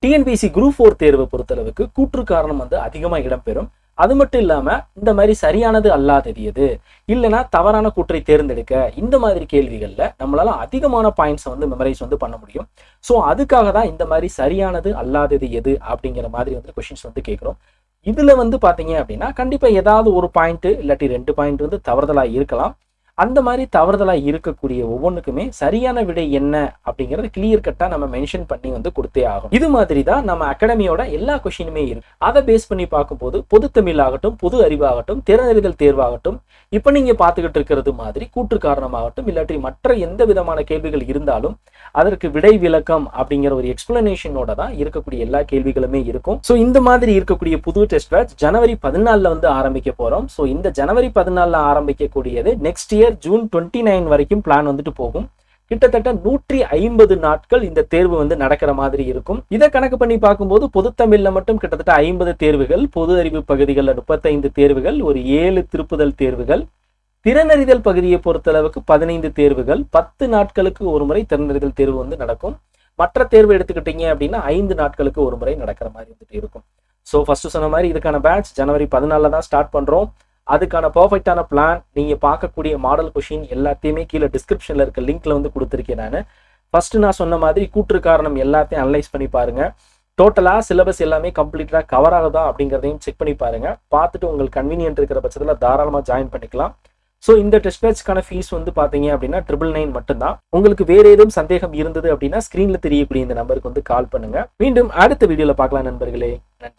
TNPSC group 4 தேர்வை பொறுத்தளவுக்கு கூற்று காரணம் வந்து அதிகமாக இடம்பெறும். அது மட்டும் இல்லாம இந்த மாதிரி சரியானது அல்லாதது எது, இல்லைன்னா தவறான கூற்றை தேர்ந்தெடுக்க, இந்த மாதிரி கேள்விகள்ல நம்மளால அதிகமான பாயிண்ட்ஸ் வந்து மெமரைஸ் வந்து பண்ண முடியும். ஸோ அதுக்காக தான் இந்த மாதிரி சரியானது அல்லாதது எது அப்படிங்கிற மாதிரி வந்து கொஸ்டின்ஸ் வந்து கேட்குறோம். இதுல வந்து பாத்தீங்க அப்படின்னா கண்டிப்பா ஏதாவது ஒரு பாயிண்ட் இல்லாட்டி 2 பாயிண்ட் வந்து தவறுதலா இருக்கலாம். அந்த மாதிரி தவறுதலா இருக்கக்கூடிய ஒவ்வொன்றுக்குமே சரியான விடை என்ன அப்படிங்கறது கிளியர் கட்டா நம்ம மென்ஷன் பண்ணி வந்து கொடுத்தே ஆகும். இது மாதிரி தான் நம்ம அகாடமியோட எல்லா கொஸ்டினுமே இருக்கு. அதை பேஸ் பண்ணி பார்க்கும்போது பொது தமிழ் ஆகட்டும், பொது அறிவாகட்டும், திறனறிதல் தேர்வாகட்டும், இப்ப நீங்க பார்த்துக்கிட்டு இருக்கிறது மாதிரி கூற்று காரணமாகட்டும், இல்லாட்டி மற்ற எந்த விதமான கேள்விகள் இருந்தாலும் அதற்கு விடை விளக்கம் அப்படிங்கிற ஒரு எக்ஸ்பிளனேஷனோட தான் இருக்கக்கூடிய எல்லா கேள்விகளுமே இருக்கும். ஸோ இந்த மாதிரி இருக்கக்கூடிய புது டெஸ்ட் பேட்ச் ஜனவரி 14 வந்து ஆரம்பிக்க போறோம். ஸோ இந்த ஜனவரி 14 ஆரம்பிக்கக்கூடியது நெக்ஸ்ட் இயர் ஜூன் 29 வரைக்கும் பிளான் வந்துட்டு போகும். கிட்டத்தட்ட 150 நாட்கள் இந்த தேர்வு வந்து நடக்கிற மாதிரி இருக்கும். இதை கணக்கு பண்ணி பார்க்கும்போது பொதுத்தமிழ்ல மட்டும் கிட்டத்தட்ட 50 தேர்வுகள், பொது அறிவு பகுதிகளில் 35 தேர்வுகள், ஒரு 7 திருப்புதல் தேர்வுகள், திறனறிதல் பகுதியை பொறுத்தளவுக்கு 15 தேர்வுகள், 10 நாட்களுக்கு ஒரு முறை திறனறிதல் தேர்வு வந்து நடக்கும். மற்ற தேர்வு எடுத்துக்கிட்டீங்க அப்படின்னா 5 நாட்களுக்கு ஒரு முறை நடக்கிற மாதிரி வந்துட்டு இருக்கும். ஸோ ஃபர்ஸ்ட் சொன்ன மாதிரி இதுக்கான பேட்ச் ஜனவரி 14 தான் ஸ்டார்ட் பண்றோம். அதுக்கான பர்ஃபெக்டான பிளான், நீங்க பார்க்கக்கூடிய மாடல் கொஷின் எல்லாத்தையுமே கீழே டிஸ்கிரிப்ஷன்ல இருக்க லிங்க்ல வந்து கொடுத்துருக்கேன். நான் ஃபர்ஸ்ட் நான் சொன்ன மாதிரி கூற்று காரணம் எல்லாத்தையும் அனலைஸ் பண்ணி பாருங்க. டோட்டலா சிலபஸ் எல்லாமே கம்ப்ளீட்டா கவர் ஆகுதா அப்படிங்கிறதையும் செக் பண்ணி பாருங்க. பார்த்துட்டு உங்களுக்கு கன்வீனியன்ட் இருக்கிற பட்சத்தில் தாராளமா ஜாயின் பண்ணிக்கலாம். ஸோ இந்த டெஸ்ட் பேட்ச்க்கான ஃபீஸ் வந்து பார்த்தீங்க அப்படின்னா 999 மட்டும்தான். உங்களுக்கு வேற ஏதும் சந்தேகம் இருந்தது அப்படின்னா ஸ்கிரீன்ல தெரியக்கூடிய இந்த நம்பருக்கு வந்து கால் பண்ணுங்க. மீண்டும் அடுத்த வீடியோல பார்க்கலாம் நண்பர்களே. நன்றி.